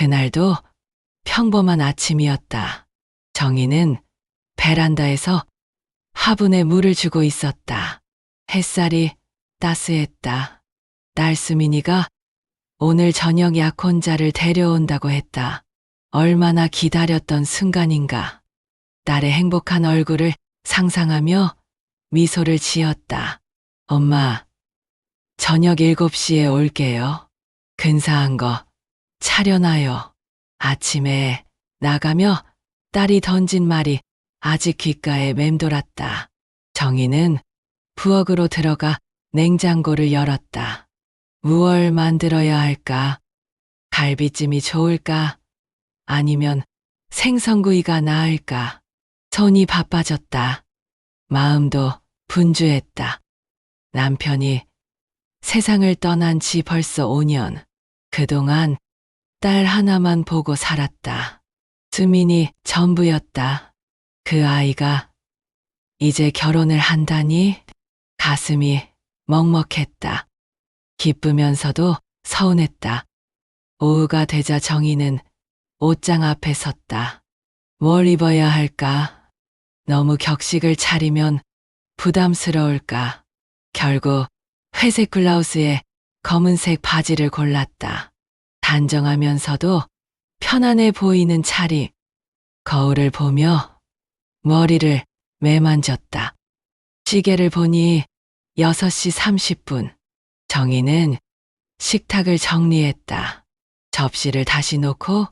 그날도 평범한 아침이었다. 정희는 베란다에서 화분에 물을 주고 있었다. 햇살이 따스했다. 딸 수민이가 오늘 저녁 약혼자를 데려온다고 했다. 얼마나 기다렸던 순간인가. 딸의 행복한 얼굴을 상상하며 미소를 지었다. 엄마, 저녁 7시에 올게요. 근사한 거 차려놔요. 아침에 나가며 딸이 던진 말이 아직 귓가에 맴돌았다. 정희는 부엌으로 들어가 냉장고를 열었다. 무얼 만들어야 할까? 갈비찜이 좋을까? 아니면 생선구이가 나을까? 손이 바빠졌다. 마음도 분주했다. 남편이 세상을 떠난 지 벌써 5년. 그동안 딸 하나만 보고 살았다. 수민이 전부였다. 그 아이가 이제 결혼을 한다니 가슴이 먹먹했다. 기쁘면서도 서운했다. 오후가 되자 정희는 옷장 앞에 섰다. 뭘 입어야 할까? 너무 격식을 차리면 부담스러울까? 결국 회색 블라우스에 검은색 바지를 골랐다. 단정하면서도 편안해 보이는 차림. 거울을 보며 머리를 매만졌다. 시계를 보니 6시 30분. 정희는 식탁을 정리했다. 접시를 다시 놓고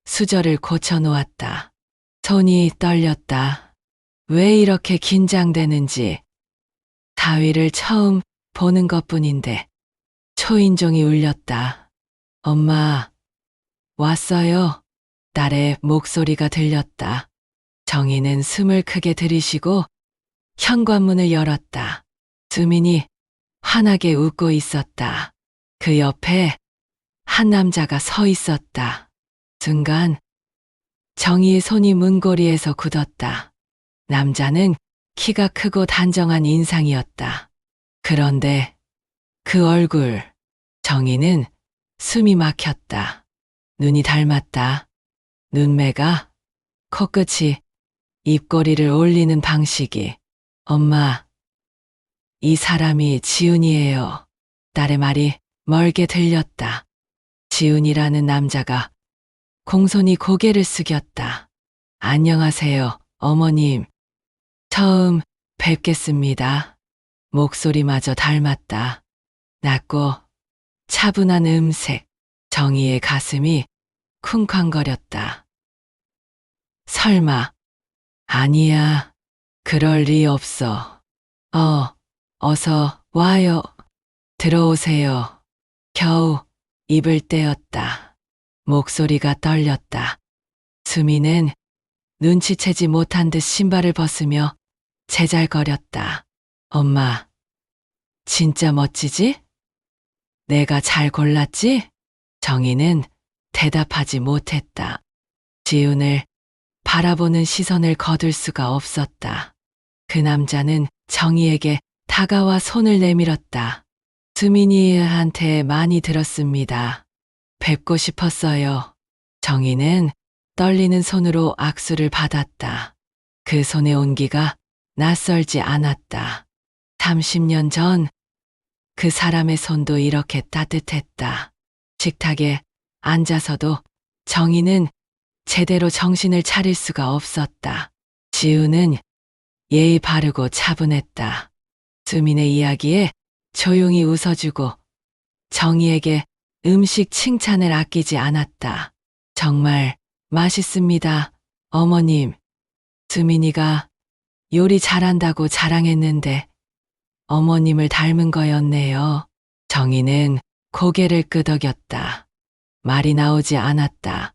수저를 고쳐 놓았다. 손이 떨렸다. 왜 이렇게 긴장되는지. 사위를 처음 보는 것뿐인데 초인종이 울렸다. 엄마, 왔어요. 딸의 목소리가 들렸다. 정희는 숨을 크게 들이쉬고 현관문을 열었다. 수민이 환하게 웃고 있었다. 그 옆에 한 남자가 서 있었다. 순간 정희의 손이 문고리에서 굳었다. 남자는 키가 크고 단정한 인상이었다. 그런데 그 얼굴, 정희는 숨이 막혔다. 눈이 닮았다. 눈매가, 코끝이, 입꼬리를 올리는 방식이. 엄마, 이 사람이 지훈이에요. 딸의 말이 멀게 들렸다. 지훈이라는 남자가 공손히 고개를 숙였다. 안녕하세요, 어머님. 처음 뵙겠습니다. 목소리마저 닮았다. 낮고 차분한 음색. 정희의 가슴이 쿵쾅거렸다. 설마. 아니야. 그럴 리 없어. 어서 와요. 들어오세요. 겨우 입을 떼었다. 목소리가 떨렸다. 수미는 눈치채지 못한 듯 신발을 벗으며 제잘거렸다. 엄마, 진짜 멋지지? 내가 잘 골랐지? 정희는 대답하지 못했다. 지훈을 바라보는 시선을 거둘 수가 없었다. 그 남자는 정희에게 다가와 손을 내밀었다. 수민이한테 많이 들었습니다. 뵙고 싶었어요. 정희는 떨리는 손으로 악수를 받았다. 그 손의 온기가 낯설지 않았다. 30년 전 그 사람의 손도 이렇게 따뜻했다. 식탁에 앉아서도 정희는 제대로 정신을 차릴 수가 없었다. 지우는 예의 바르고 차분했다. 수민의 이야기에 조용히 웃어주고 정희에게 음식 칭찬을 아끼지 않았다. 정말 맛있습니다, 어머님. 수민이가 요리 잘한다고 자랑했는데 어머님을 닮은 거였네요. 정희는 고개를 끄덕였다. 말이 나오지 않았다.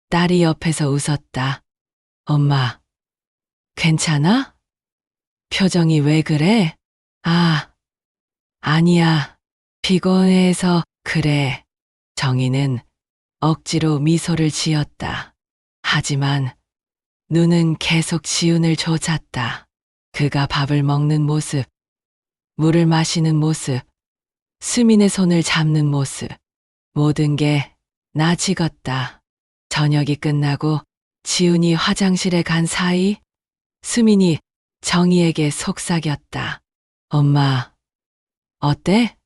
딸이 옆에서 웃었다. 엄마, 괜찮아? 표정이 왜 그래? 아니야. 피곤해서 그래. 정희는 억지로 미소를 지었다. 하지만 눈은 계속 지훈을 쫓았다. 그가 밥을 먹는 모습, 물을 마시는 모습, 수민의 손을 잡는 모습, 모든 게 나 지겄다. 저녁이 끝나고 지훈이 화장실에 간 사이 수민이 정희에게 속삭였다. 엄마, 어때?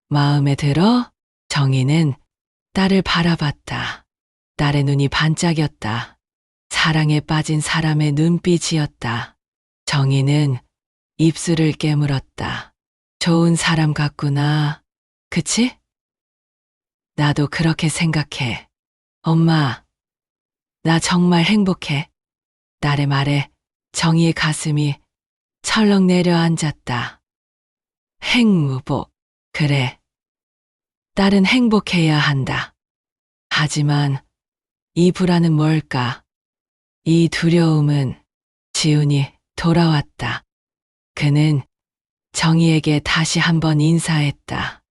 마음에 들어? 정희는 딸을 바라봤다. 딸의 눈이 반짝였다. 사랑에 빠진 사람의 눈빛이었다. 정희는 입술을 깨물었다. 좋은 사람 같구나. 그치? 나도 그렇게 생각해. 엄마, 나 정말 행복해. 딸의 말에 정희의 가슴이 철렁 내려앉았다. 행무복. 그래. 딸은 행복해야 한다. 하지만 이 불안은 뭘까? 이 두려움은 지훈이 돌아왔다. 그는 정희에게 다시 한번 인사했다.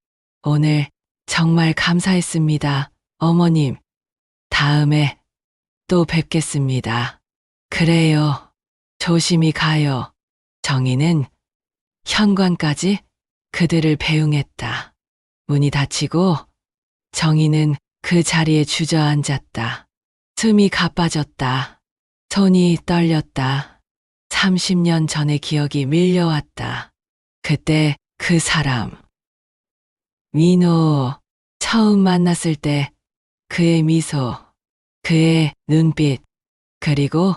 오늘 정말 감사했습니다, 어머님. 다음에 또 뵙겠습니다. 그래요. 조심히 가요. 정희는 현관까지 그들을 배웅했다. 문이 닫히고 정희는 그 자리에 주저앉았다. 숨이 가빠졌다. 손이 떨렸다. 30년 전의 기억이 밀려왔다. 그때 그 사람. 민호. 처음 만났을 때 그의 미소, 그의 눈빛, 그리고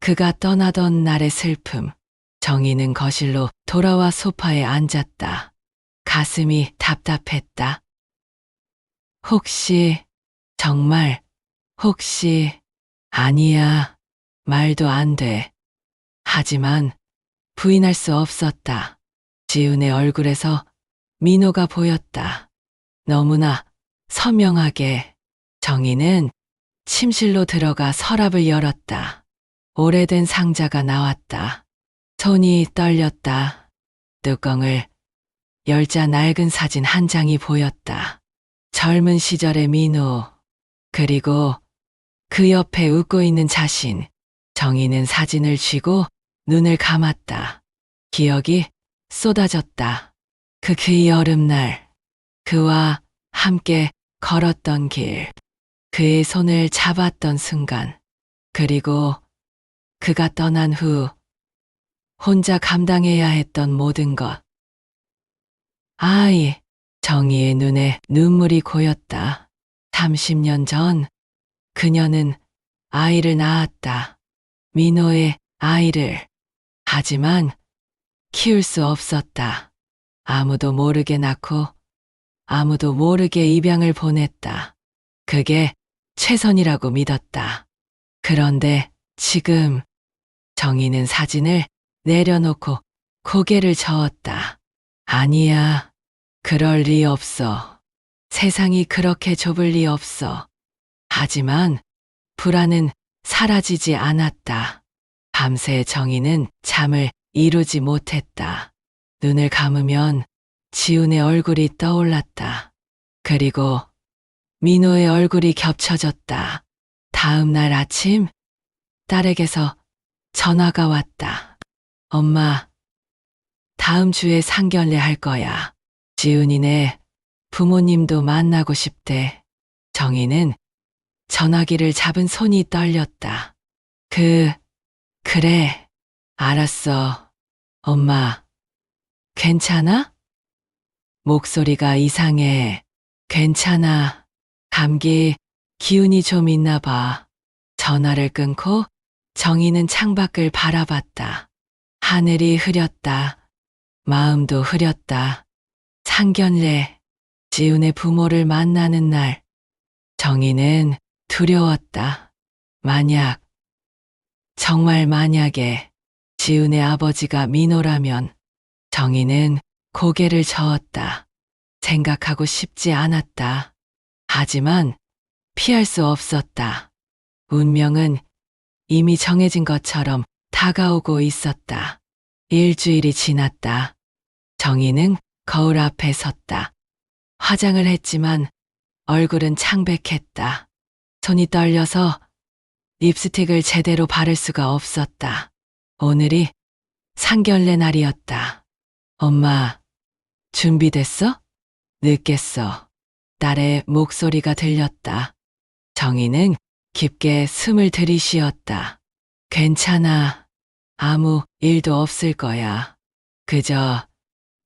그가 떠나던 날의 슬픔. 정희는 거실로 돌아와 소파에 앉았다. 가슴이 답답했다. 혹시, 정말, 혹시, 아니야, 말도 안 돼. 하지만 부인할 수 없었다. 지훈의 얼굴에서 민호가 보였다. 너무나 선명하게. 정희는 침실로 들어가 서랍을 열었다. 오래된 상자가 나왔다. 손이 떨렸다. 뚜껑을 열자 낡은 사진 한 장이 보였다. 젊은 시절의 민호, 그리고 그 옆에 웃고 있는 자신. 정희는 사진을 쥐고 눈을 감았다. 기억이 쏟아졌다. 그 여름날, 그와 함께 걸었던 길, 그의 손을 잡았던 순간, 그리고 그가 떠난 후 혼자 감당해야 했던 모든 것. 아이. 정희의 눈에 눈물이 고였다. 30년 전 그녀는 아이를 낳았다. 민호의 아이를. 하지만 키울 수 없었다. 아무도 모르게 낳고 아무도 모르게 입양을 보냈다. 그게 최선이라고 믿었다. 그런데 지금 정희는 사진을 내려놓고 고개를 저었다. 아니야. 그럴 리 없어. 세상이 그렇게 좁을 리 없어. 하지만 불안은 사라지지 않았다. 밤새 정희는 잠을 이루지 못했다. 눈을 감으면 지훈의 얼굴이 떠올랐다. 그리고 민호의 얼굴이 겹쳐졌다. 다음 날 아침 딸에게서 전화가 왔다. 엄마, 다음 주에 상견례 할 거야. 지훈이네 부모님도 만나고 싶대. 정희는 전화기를 잡은 손이 떨렸다. 그래, 알았어. 엄마, 괜찮아? 목소리가 이상해. 괜찮아. 감기 기운이 좀 있나 봐. 전화를 끊고 정희는 창밖을 바라봤다. 하늘이 흐렸다. 마음도 흐렸다. 상견례, 지훈의 부모를 만나는 날. 정희는 두려웠다. 만약, 정말 만약에 지훈의 아버지가 민호라면. 정희는 고개를 저었다. 생각하고 싶지 않았다. 하지만 피할 수 없었다. 운명은 이미 정해진 것처럼 다가오고 있었다. 일주일이 지났다. 정희는 거울 앞에 섰다. 화장을 했지만 얼굴은 창백했다. 손이 떨려서 립스틱을 제대로 바를 수가 없었다. 오늘이 상견례 날이었다. 엄마, 준비됐어? 늦겠어. 딸의 목소리가 들렸다. 정희는 깊게 숨을 들이쉬었다. 괜찮아. 아무 일도 없을 거야. 그저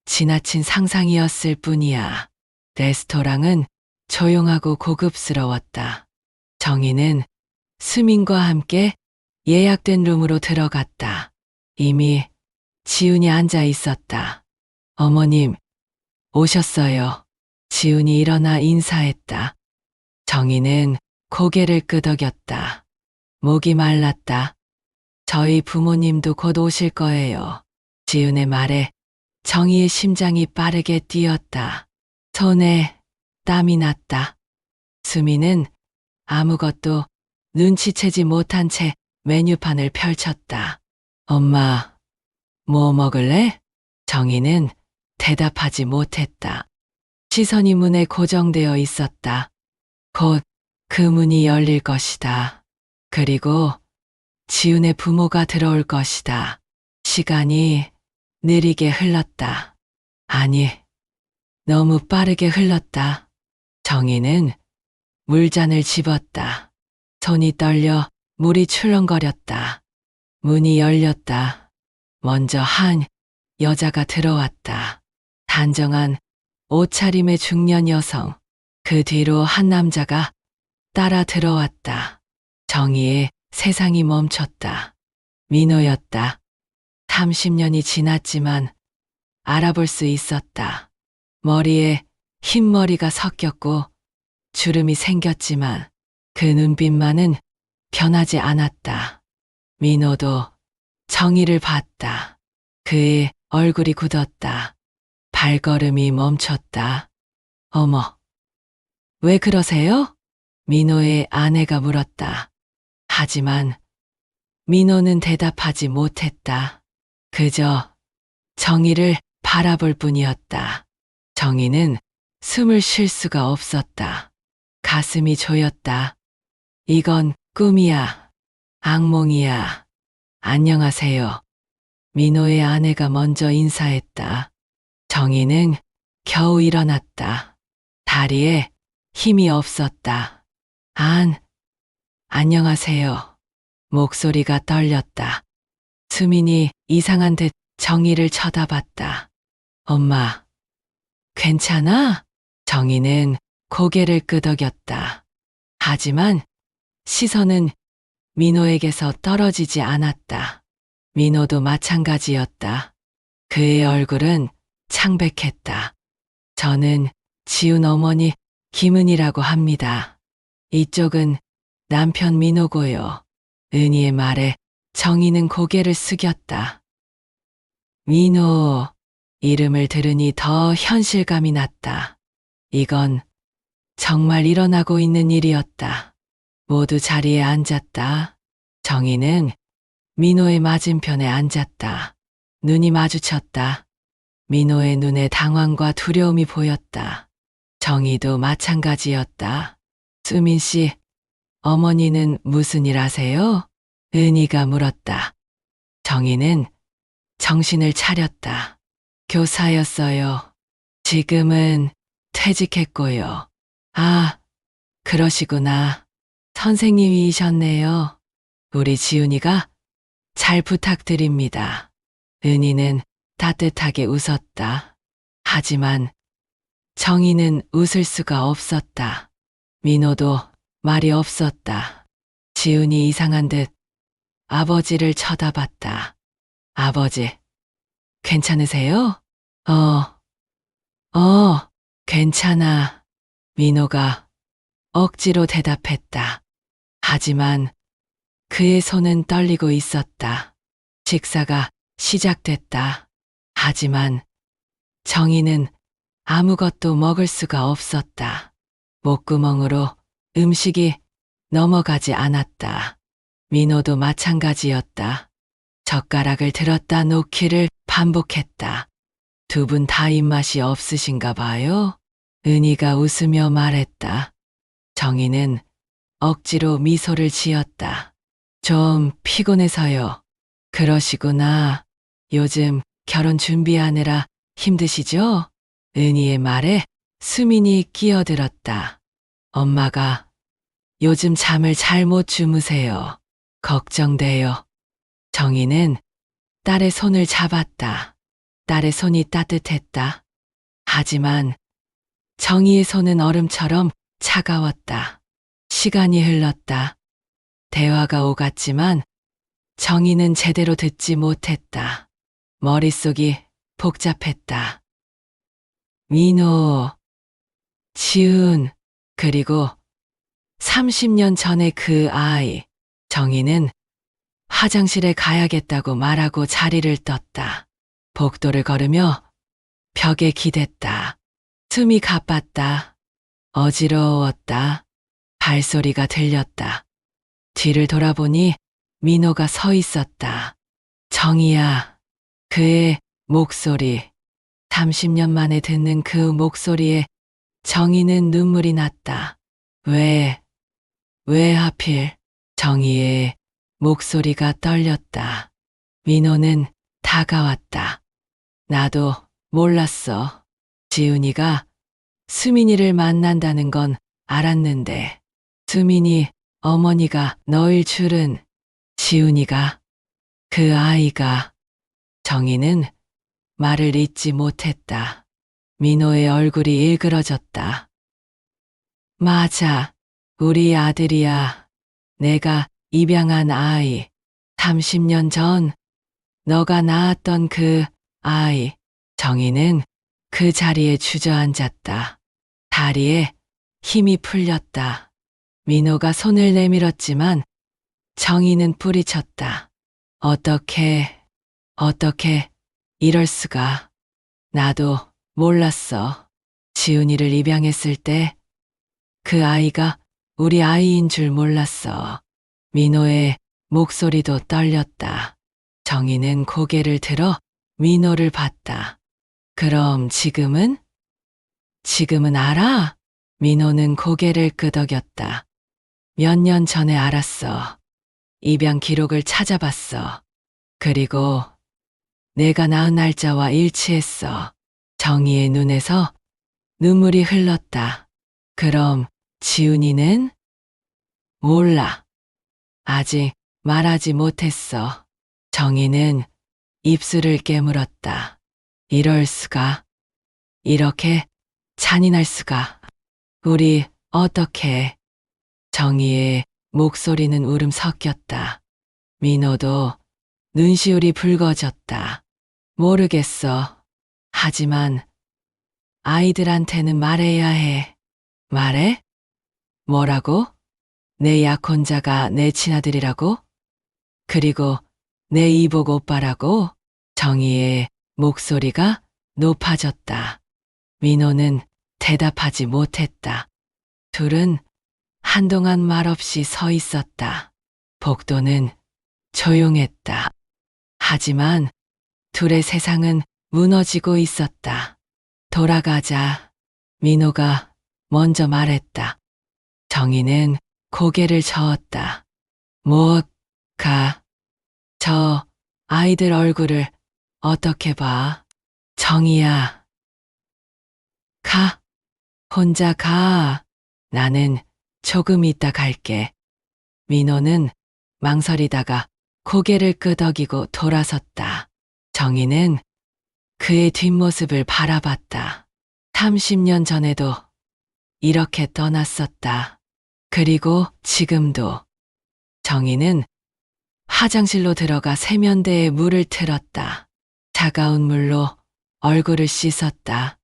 지나친 상상이었을 뿐이야. 레스토랑은 조용하고 고급스러웠다. 정희는 수민과 함께 예약된 룸으로 들어갔다. 이미 지훈이 앉아 있었다. 어머님, 오셨어요. 지훈이 일어나 인사했다. 정희는 고개를 끄덕였다. 목이 말랐다. 저희 부모님도 곧 오실 거예요. 지훈의 말에 정희의 심장이 빠르게 뛰었다. 손에 땀이 났다. 수미는 아무것도 눈치채지 못한 채 메뉴판을 펼쳤다. 엄마, 뭐 먹을래? 정희는 대답하지 못했다. 시선이 문에 고정되어 있었다. 곧 그 문이 열릴 것이다. 그리고 지훈의 부모가 들어올 것이다. 시간이 느리게 흘렀다. 아니, 너무 빠르게 흘렀다. 정희는 물잔을 집었다. 손이 떨려 물이 출렁거렸다. 문이 열렸다. 먼저 한 여자가 들어왔다. 단정한 옷차림의 중년 여성. 그 뒤로 한 남자가 따라 들어왔다. 정희의 세상이 멈췄다. 민호였다. 30년이 지났지만 알아볼 수 있었다. 머리에 흰머리가 섞였고 주름이 생겼지만 그 눈빛만은 변하지 않았다. 민호도 정희를 봤다. 그의 얼굴이 굳었다. 발걸음이 멈췄다. 어머, 왜 그러세요? 민호의 아내가 물었다. 하지만 민호는 대답하지 못했다. 그저 정희를 바라볼 뿐이었다. 정희는 숨을 쉴 수가 없었다. 가슴이 조였다. 이건 꿈이야. 악몽이야. 안녕하세요. 민호의 아내가 먼저 인사했다. 정희는 겨우 일어났다. 다리에 힘이 없었다. 안녕하세요. 목소리가 떨렸다. 수민이 이상한 듯 정희를 쳐다봤다. 엄마, 괜찮아? 정희는 고개를 끄덕였다. 하지만 시선은 민호에게서 떨어지지 않았다. 민호도 마찬가지였다. 그의 얼굴은 창백했다. 저는 지훈 어머니 김은이라고 합니다. 이쪽은 남편 민호고요. 은희의 말에 정희는 고개를 숙였다. 민호, 이름을 들으니 더 현실감이 났다. 이건 정말 일어나고 있는 일이었다. 모두 자리에 앉았다. 정희는 민호의 맞은편에 앉았다. 눈이 마주쳤다. 민호의 눈에 당황과 두려움이 보였다. 정희도 마찬가지였다. 수민 씨, 어머니는 무슨 일 하세요? 은희가 물었다. 정희는 정신을 차렸다. 교사였어요. 지금은 퇴직했고요. 아, 그러시구나. 선생님이셨네요. 우리 지훈이가 잘 부탁드립니다. 은희는 따뜻하게 웃었다. 하지만 정희는 웃을 수가 없었다. 민호도 말이 없었다. 지훈이 이상한 듯 아버지를 쳐다봤다. 아버지, 괜찮으세요? 괜찮아. 민호가 억지로 대답했다. 하지만 그의 손은 떨리고 있었다. 식사가 시작됐다. 하지만 정희는 아무것도 먹을 수가 없었다. 목구멍으로 음식이 넘어가지 않았다. 민호도 마찬가지였다. 젓가락을 들었다 놓기를 반복했다. 두 분 다 입맛이 없으신가 봐요? 은희가 웃으며 말했다. 정희는 억지로 미소를 지었다. 좀 피곤해서요. 그러시구나. 요즘 결혼 준비하느라 힘드시죠? 은희의 말에 수민이 끼어들었다. 엄마가 요즘 잠을 잘 못 주무세요. 걱정돼요. 정희는 딸의 손을 잡았다. 딸의 손이 따뜻했다. 하지만 정희의 손은 얼음처럼 차가웠다. 시간이 흘렀다. 대화가 오갔지만 정희는 제대로 듣지 못했다. 머릿속이 복잡했다. 민호, 지훈, 그리고 30년 전의 그 아이. 정희는 화장실에 가야겠다고 말하고 자리를 떴다. 복도를 걸으며 벽에 기댔다. 숨이 가빴다. 어지러웠다. 발소리가 들렸다. 뒤를 돌아보니 민호가 서 있었다. 정희야. 그의 목소리. 30년 만에 듣는 그 목소리에 정희는 눈물이 났다. 왜 하필? 정희의 목소리가 떨렸다. 민호는 다가왔다. 나도 몰랐어. 지훈이가 수민이를 만난다는 건 알았는데, 수민이 어머니가 너일 줄은. 지훈이가, 그 아이가. 정희는 말을 잇지 못했다. 민호의 얼굴이 일그러졌다. 맞아. 우리 아들이야. 내가 입양한 아이. 30년 전 너가 낳았던 그 아이. 정희는 그 자리에 주저앉았다. 다리에 힘이 풀렸다. 민호가 손을 내밀었지만 정희는 뿌리쳤다. 어떻게 이럴 수가. 나도 몰랐어. 지훈이를 입양했을 때 그 아이가 우리 아이인 줄 몰랐어. 민호의 목소리도 떨렸다. 정희는 고개를 들어 민호를 봤다. 그럼 지금은? 지금은 알아? 민호는 고개를 끄덕였다. 몇 년 전에 알았어. 입양 기록을 찾아봤어. 그리고 내가 낳은 날짜와 일치했어. 정희의 눈에서 눈물이 흘렀다. 그럼 지훈이는? 몰라. 아직 말하지 못했어. 정희는 입술을 깨물었다. 이럴 수가. 이렇게 잔인할 수가. 우리 어떻게. 정희의 목소리는 울음 섞였다. 민호도 눈시울이 붉어졌다. 모르겠어. 하지만 아이들한테는 말해야 해. 말해? 뭐라고? 내 약혼자가 내 친아들이라고? 그리고 내 이복 오빠라고? 정희의 목소리가 높아졌다. 민호는 대답하지 못했다. 둘은 한동안 말없이 서 있었다. 복도는 조용했다. 하지만 둘의 세상은 무너지고 있었다. 돌아가자. 민호가 먼저 말했다. 정희는 고개를 저었다. 못 가. 저 아이들 얼굴을 어떻게 봐? 정희야. 가. 혼자 가. 나는 조금 있다 갈게. 민호는 망설이다가 고개를 끄덕이고 돌아섰다. 정희는 그의 뒷모습을 바라봤다. 30년 전에도 이렇게 떠났었다. 그리고 지금도. 정희는 화장실로 들어가 세면대에 물을 틀었다. 차가운 물로 얼굴을 씻었다.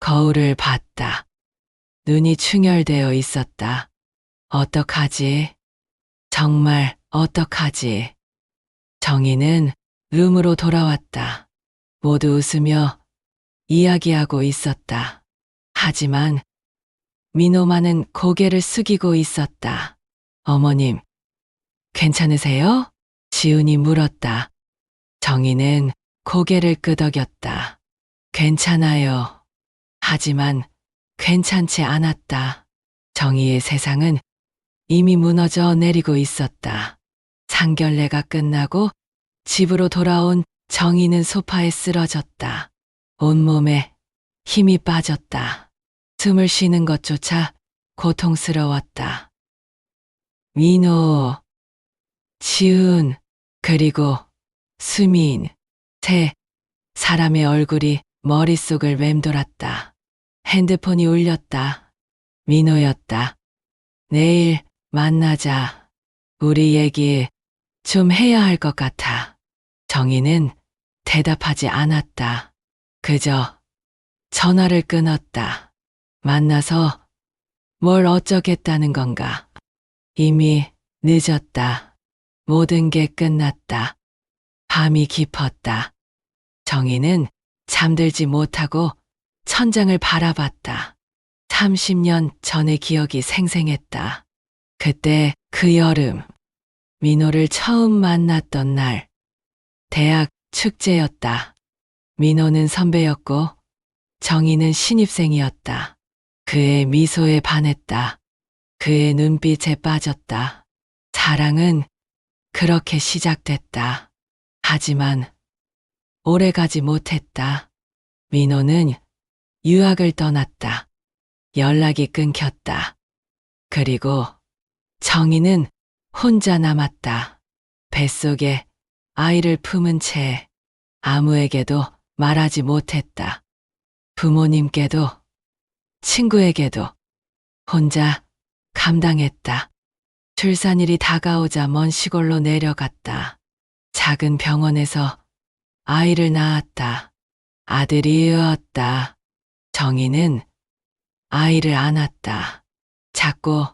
거울을 봤다. 눈이 충혈되어 있었다. 어떡하지? 정말 어떡하지? 정희는 룸으로 돌아왔다. 모두 웃으며 이야기하고 있었다. 하지만 민호만은 고개를 숙이고 있었다. 어머님, 괜찮으세요? 지훈이 물었다. 정희는 고개를 끄덕였다. 괜찮아요. 하지만 괜찮지 않았다. 정희의 세상은 이미 무너져 내리고 있었다. 상견례가 끝나고 집으로 돌아온 정희는 소파에 쓰러졌다. 온몸에 힘이 빠졌다. 숨을 쉬는 것조차 고통스러웠다. 민호, 지훈, 그리고 수민, 세 사람의 얼굴이 머릿속을 맴돌았다. 핸드폰이 울렸다. 민호였다. 내일 만나자. 우리 얘기 좀 해야 할 것 같아. 정희는 대답하지 않았다. 그저 전화를 끊었다. 만나서 뭘 어쩌겠다는 건가. 이미 늦었다. 모든 게 끝났다. 밤이 깊었다. 정희는 잠들지 못하고 천장을 바라봤다. 30년 전의 기억이 생생했다. 그때 그 여름, 민호를 처음 만났던 날, 대학 축제였다. 민호는 선배였고 정희는 신입생이었다. 그의 미소에 반했다. 그의 눈빛에 빠졌다. 사랑은 그렇게 시작됐다. 하지만 오래가지 못했다. 민호는 유학을 떠났다. 연락이 끊겼다. 그리고 정희는 혼자 남았다. 뱃속에 아이를 품은 채 아무에게도 말하지 못했다. 부모님께도 친구에게도 혼자 감당했다. 출산일이 다가오자 먼 시골로 내려갔다. 작은 병원에서 아이를 낳았다. 아들이었다. 정희는 아이를 안았다. 작고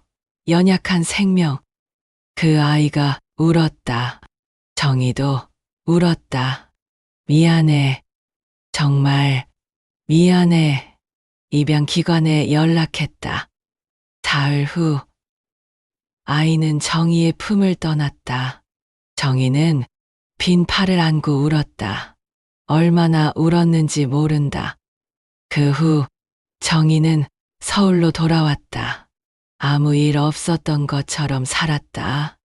연약한 생명. 그 아이가 울었다. 정희도 울었다. 미안해. 정말 미안해. 입양기관에 연락했다. 사흘 후 아이는 정희의 품을 떠났다. 정희는 빈 팔을 안고 울었다. 얼마나 울었는지 모른다. 그 후 정희는 서울로 돌아왔다. 아무 일 없었던 것처럼 살았다.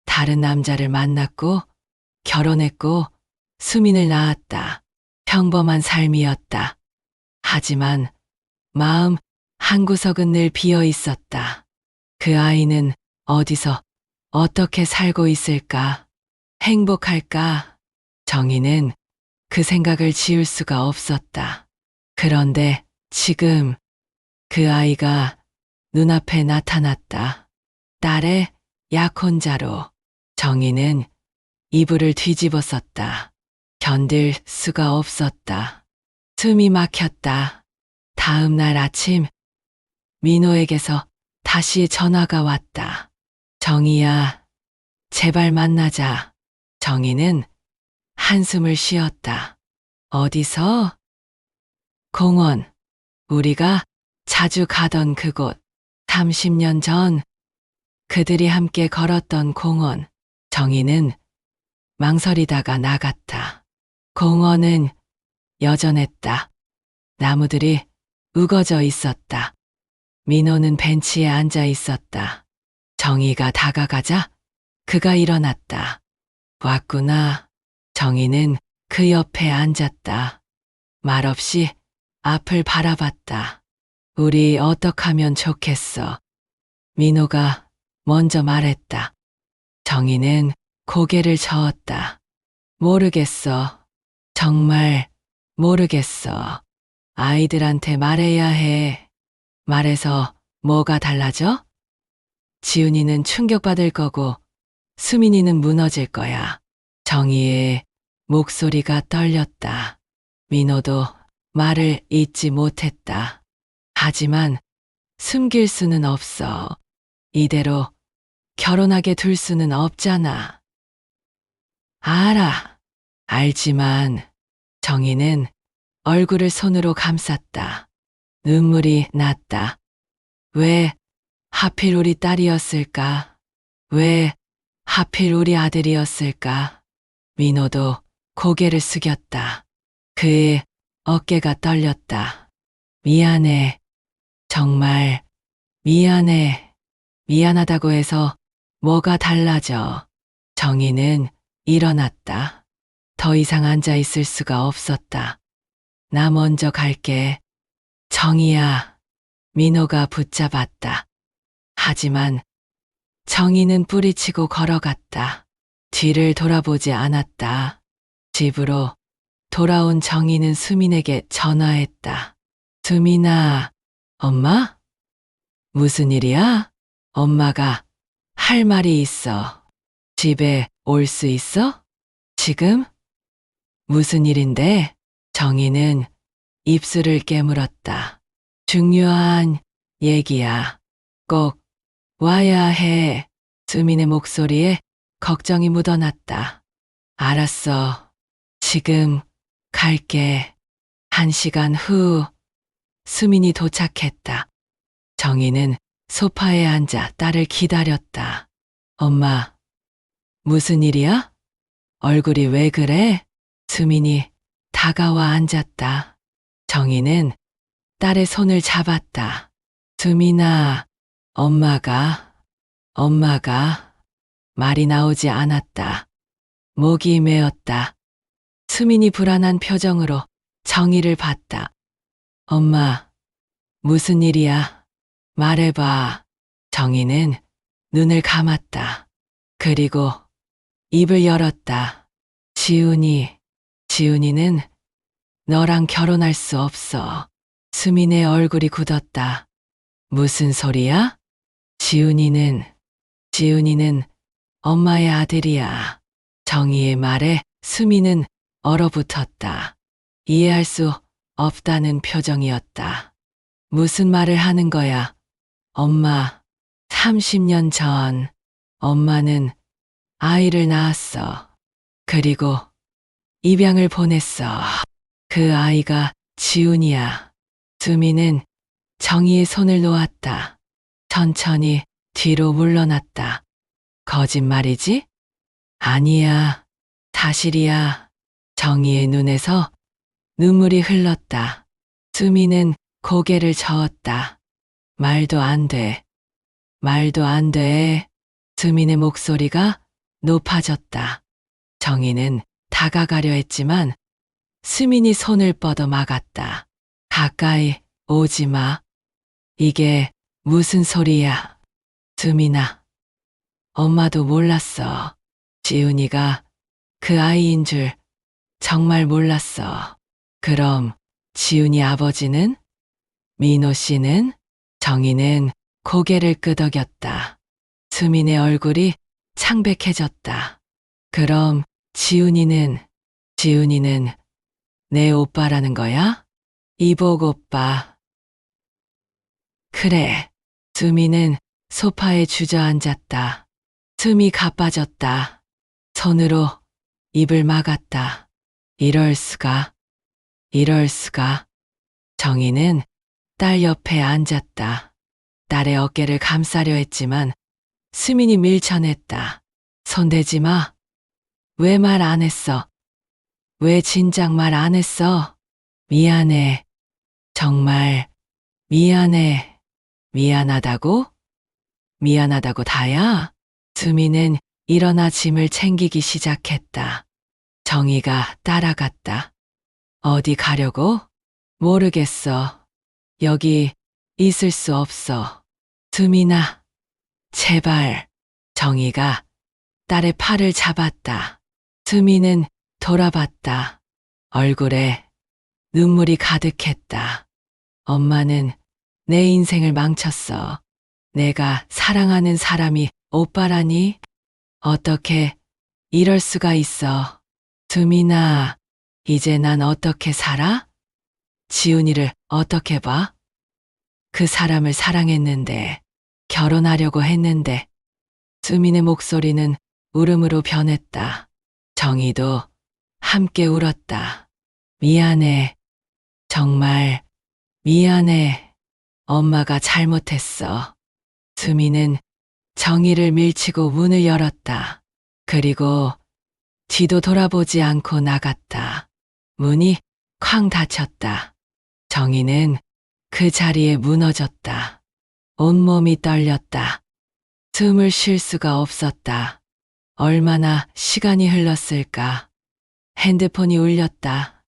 다른 남자를 만났고 결혼했고 수민을 낳았다. 평범한 삶이었다. 하지만 마음 한구석은 늘 비어 있었다. 그 아이는 어디서 어떻게 살고 있을까? 행복할까? 정희는 그 생각을 지울 수가 없었다. 그런데 지금 그 아이가 눈앞에 나타났다. 딸의 약혼자로. 정희는 이불을 뒤집어 썼다. 견딜 수가 없었다. 숨이 막혔다. 다음 날 아침 민호에게서 다시 전화가 왔다. 정희야, 제발 만나자. 정희는 한숨을 쉬었다. 어디서? 공원. 우리가 자주 가던 그곳. 30년 전 그들이 함께 걸었던 공원. 정희는 망설이다가 나갔다. 공원은 여전했다. 나무들이 우거져 있었다. 민호는 벤치에 앉아 있었다. 정희가 다가가자 그가 일어났다. 왔구나. 정희는 그 옆에 앉았다. 말없이 앞을 바라봤다. 우리 어떡하면 좋겠어. 민호가 먼저 말했다. 정희는 고개를 저었다. 모르겠어. 정말 모르겠어. 아이들한테 말해야 해. 말해서 뭐가 달라져? 지훈이는 충격받을 거고 수민이는 무너질 거야. 정희의 목소리가 떨렸다. 민호도 말을 잇지 못했다. 하지만 숨길 수는 없어. 이대로 결혼하게 둘 수는 없잖아. 알아. 알지만 정희는 얼굴을 손으로 감쌌다. 눈물이 났다. 왜 하필 우리 딸이었을까? 왜 하필 우리 아들이었을까? 민호도 고개를 숙였다. 그의 어깨가 떨렸다. 미안해. 정말 미안해. 미안하다고 해서 뭐가 달라져. 정희는 일어났다. 더 이상 앉아 있을 수가 없었다. 나 먼저 갈게. 정희야. 민호가 붙잡았다. 하지만 정희는 뿌리치고 걸어갔다. 뒤를 돌아보지 않았다. 집으로 돌아온 정희는 수민에게 전화했다. 수민아, 엄마? 무슨 일이야? 엄마가 할 말이 있어. 집에 올 수 있어? 지금? 무슨 일인데? 정희는 입술을 깨물었다. 중요한 얘기야. 꼭 와야 해. 수민의 목소리에 걱정이 묻어났다. 알았어. 지금 갈게. 1시간 후 수민이 도착했다. 정희는 소파에 앉아 딸을 기다렸다. 엄마, 무슨 일이야? 얼굴이 왜 그래? 수민이 다가와 앉았다. 정희는 딸의 손을 잡았다. 수민아, 엄마가 말이 나오지 않았다. 목이 메었다. 수민이 불안한 표정으로 정희를 봤다. 엄마, 무슨 일이야? 말해봐. 정희는 눈을 감았다. 그리고 입을 열었다. 지훈이는 너랑 결혼할 수 없어. 수민의 얼굴이 굳었다. 무슨 소리야? 지훈이는 엄마의 아들이야. 정희의 말에 수민은 얼어붙었다. 이해할 수 없다는 표정이었다. 무슨 말을 하는 거야? 엄마, 30년 전 엄마는 아이를 낳았어. 그리고 입양을 보냈어. 그 아이가 지훈이야. 수민은 정희의 손을 놓았다. 천천히 뒤로 물러났다. 거짓말이지? 아니야. 사실이야. 정희의 눈에서 눈물이 흘렀다. 수민은 고개를 저었다. 말도 안 돼. 말도 안 돼. 수민의 목소리가 높아졌다. 정희는 다가가려 했지만 수민이 손을 뻗어 막았다. 가까이 오지 마. 이게 무슨 소리야? 수민아, 엄마도 몰랐어. 지훈이가 그 아이인 줄 정말 몰랐어. 그럼 지훈이 아버지는? 민호 씨는? 정희는 고개를 끄덕였다. 수민의 얼굴이 창백해졌다. 그럼 지훈이는 내 오빠라는 거야? 이복 오빠. 그래. 수민은 소파에 주저앉았다. 숨이 가빠졌다. 손으로 입을 막았다. 이럴 수가. 정희는 딸 옆에 앉았다. 딸의 어깨를 감싸려 했지만 수민이 밀쳐냈다. 손대지 마. 왜 말 안 했어? 왜 진작 말 안 했어? 미안해. 정말 미안해. 미안하다고? 미안하다고 다야? 수민은 일어나 짐을 챙기기 시작했다. 정희가 따라갔다. 어디 가려고? 모르겠어. 여기 있을 수 없어. 수민아, 제발. 정희가 딸의 팔을 잡았다. 수민은 돌아봤다. 얼굴에 눈물이 가득했다. 엄마는 내 인생을 망쳤어. 내가 사랑하는 사람이 오빠라니? 어떻게 이럴 수가 있어. 수민아, 이제 난 어떻게 살아? 지훈이를 어떻게 봐? 그 사람을 사랑했는데, 결혼하려고 했는데. 수민의 목소리는 울음으로 변했다. 정희도 함께 울었다. 미안해. 정말 미안해. 엄마가 잘못했어. 수민은 정희를 밀치고 문을 열었다. 그리고 뒤도 돌아보지 않고 나갔다. 문이 쾅 닫혔다. 정희는 그 자리에 무너졌다. 온몸이 떨렸다. 숨을 쉴 수가 없었다. 얼마나 시간이 흘렀을까. 핸드폰이 울렸다.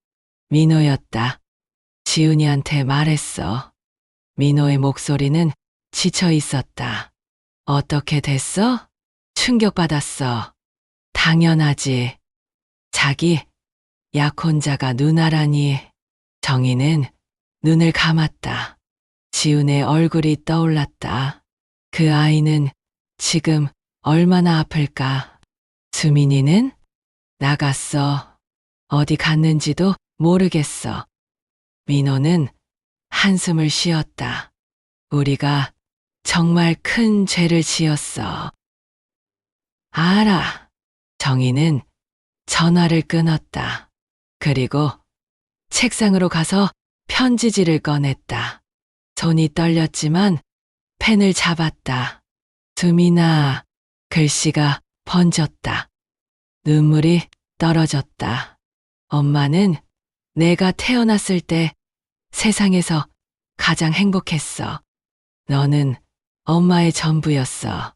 민호였다. 지훈이한테 말했어. 민호의 목소리는 지쳐 있었다. 어떻게 됐어? 충격받았어. 당연하지. 자기 약혼자가 누나라니. 정희는 눈을 감았다. 지훈의 얼굴이 떠올랐다. 그 아이는 지금 얼마나 아플까? 수민이는 나갔어. 어디 갔는지도 모르겠어. 민호는 한숨을 쉬었다. 우리가 정말 큰 죄를 지었어. 알아. 정희는 전화를 끊었다. 그리고 책상으로 가서 편지지를 꺼냈다. 손이 떨렸지만 펜을 잡았다. 수민아, 글씨가 번졌다. 눈물이 떨어졌다. 엄마는 내가 태어났을 때 세상에서 가장 행복했어. 너는 엄마의 전부였어.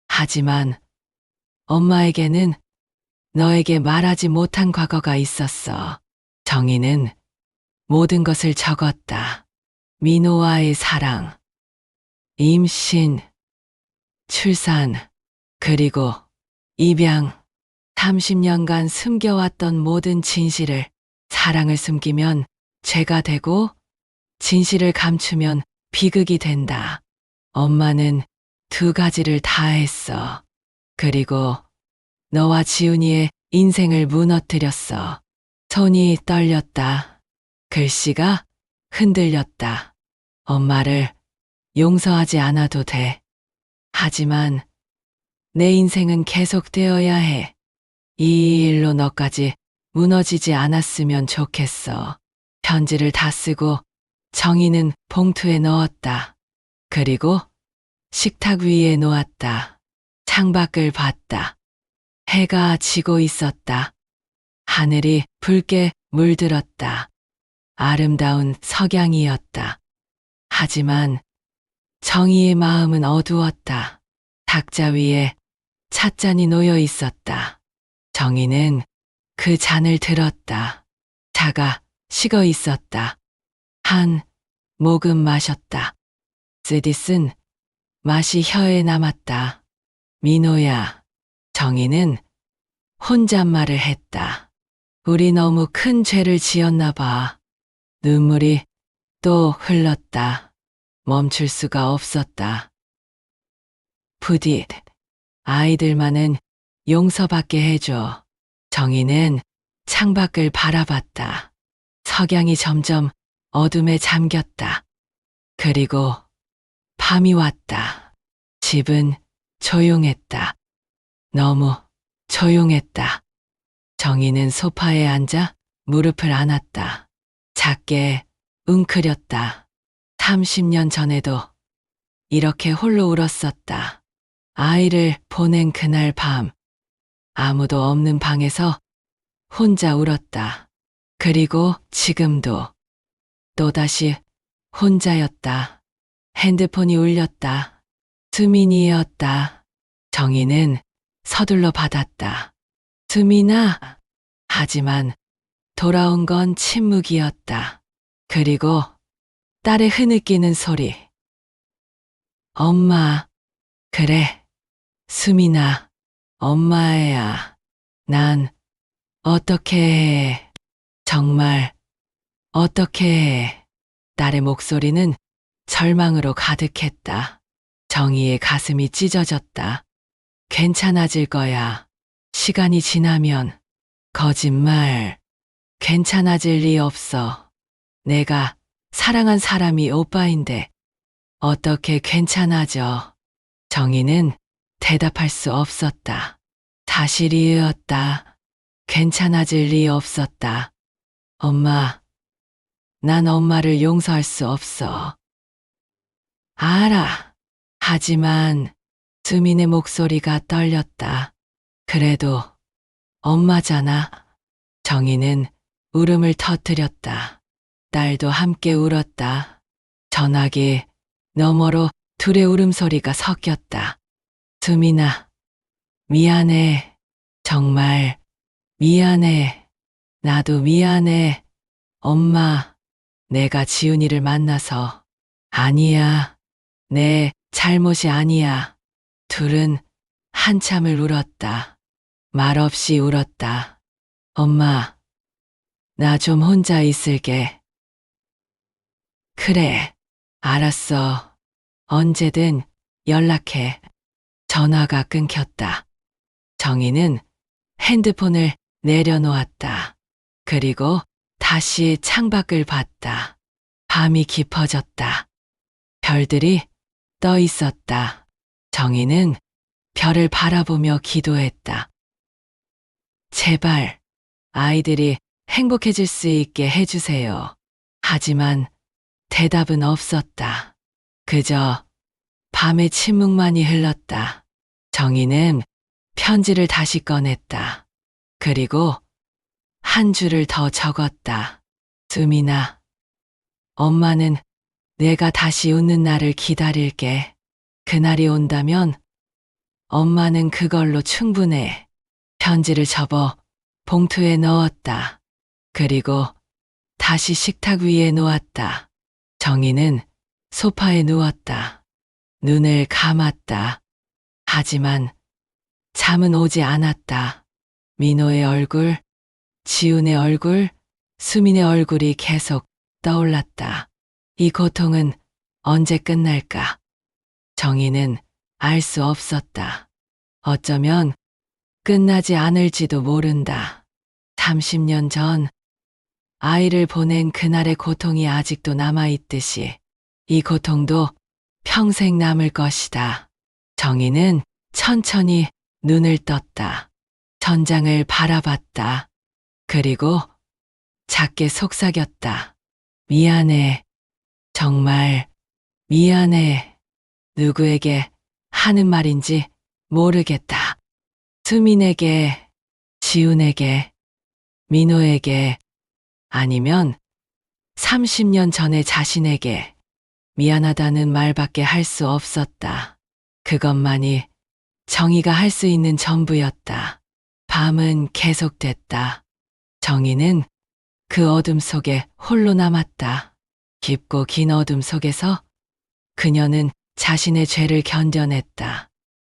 하지만 엄마에게는 너에게 말하지 못한 과거가 있었어. 정희는 모든 것을 적었다. 민호와의 사랑, 임신, 출산, 그리고 입양. 30년간 숨겨왔던 모든 진실을, 사랑을 숨기면 죄가 되고 진실을 감추면 비극이 된다. 엄마는 두 가지를 다 했어. 그리고 너와 지훈이의 인생을 무너뜨렸어. 손이 떨렸다. 글씨가 흔들렸다. 엄마를 용서하지 않아도 돼. 하지만 내 인생은 계속되어야 해. 이 일로 너까지 무너지지 않았으면 좋겠어. 편지를 다 쓰고 정희는 봉투에 넣었다. 그리고 식탁 위에 놓았다. 창밖을 봤다. 해가 지고 있었다. 하늘이 붉게 물들었다. 아름다운 석양이었다. 하지만 정희의 마음은 어두웠다. 탁자 위에 찻잔이 놓여 있었다. 정희는 그 잔을 들었다. 차가 식어 있었다. 한 모금 마셨다. 쓰디쓴 맛이 혀에 남았다. 민호야, 정희는 혼잣말을 했다. 우리 너무 큰 죄를 지었나 봐. 눈물이 또 흘렀다. 멈출 수가 없었다. 부디 아이들만은 용서받게 해줘. 정희는 창밖을 바라봤다. 석양이 점점 어둠에 잠겼다. 그리고 밤이 왔다. 집은 조용했다. 너무 조용했다. 정희는 소파에 앉아 무릎을 안았다. 작게 웅크렸다. 30년 전에도 이렇게 홀로 울었었다. 아이를 보낸 그날 밤, 아무도 없는 방에서 혼자 울었다. 그리고 지금도 또다시 혼자였다. 핸드폰이 울렸다. 수민이였다. 정희는 서둘러 받았다. 수민아. 하지만 돌아온 건 침묵이었다. 그리고 딸의 흐느끼는 소리. 엄마. 그래. 수민아. 엄마야. 난 어떻게 해. 정말 어떻게 해. 딸의 목소리는 절망으로 가득했다. 정희의 가슴이 찢어졌다. 괜찮아질 거야. 시간이 지나면. 거짓말. 괜찮아질 리 없어. 내가 사랑한 사람이 오빠인데 어떻게 괜찮아져. 정희는 대답할 수 없었다. 사실이었다. 괜찮아질 리 없었다. 엄마, 난 엄마를 용서할 수 없어. 알아. 하지만 수민의 목소리가 떨렸다. 그래도 엄마잖아. 정희는 울음을 터뜨렸다. 딸도 함께 울었다. 전화기 너머로 둘의 울음소리가 섞였다. 수민아, 미안해. 정말 미안해. 나도 미안해. 엄마, 내가 지훈이를 만나서 아니야. 내 잘못이 아니야. 둘은 한참을 울었다. 말없이 울었다. 엄마, 나 좀 혼자 있을게. 그래, 알았어. 언제든 연락해. 전화가 끊겼다. 정희는 핸드폰을 내려놓았다. 그리고 다시 창밖을 봤다. 밤이 깊어졌다. 별들이 떠 있었다. 정희는 별을 바라보며 기도했다. 제발 아이들이 행복해질 수 있게 해주세요. 하지만 대답은 없었다. 그저 밤의 침묵만이 흘렀다. 정희는 편지를 다시 꺼냈다. 그리고 한 줄을 더 적었다. 수민아, 엄마는 내가 다시 웃는 날을 기다릴게. 그날이 온다면 엄마는 그걸로 충분해. 편지를 접어 봉투에 넣었다. 그리고 다시 식탁 위에 놓았다. 정희는 소파에 누웠다. 눈을 감았다. 하지만 잠은 오지 않았다. 민호의 얼굴, 지훈의 얼굴, 수민의 얼굴이 계속 떠올랐다. 이 고통은 언제 끝날까? 정희는 알 수 없었다. 어쩌면 끝나지 않을지도 모른다. 30년 전 아이를 보낸 그날의 고통이 아직도 남아있듯이 이 고통도 평생 남을 것이다. 정희는 천천히 눈을 떴다. 천장을 바라봤다. 그리고 작게 속삭였다. 미안해. 정말 미안해. 누구에게 하는 말인지 모르겠다. 수민에게, 지훈에게, 민호에게, 아니면 30년 전의 자신에게 미안하다는 말밖에 할 수 없었다. 그것만이 정희가 할 수 있는 전부였다. 밤은 계속됐다. 정희는 그 어둠 속에 홀로 남았다. 깊고 긴 어둠 속에서 그녀는 자신의 죄를 견뎌냈다.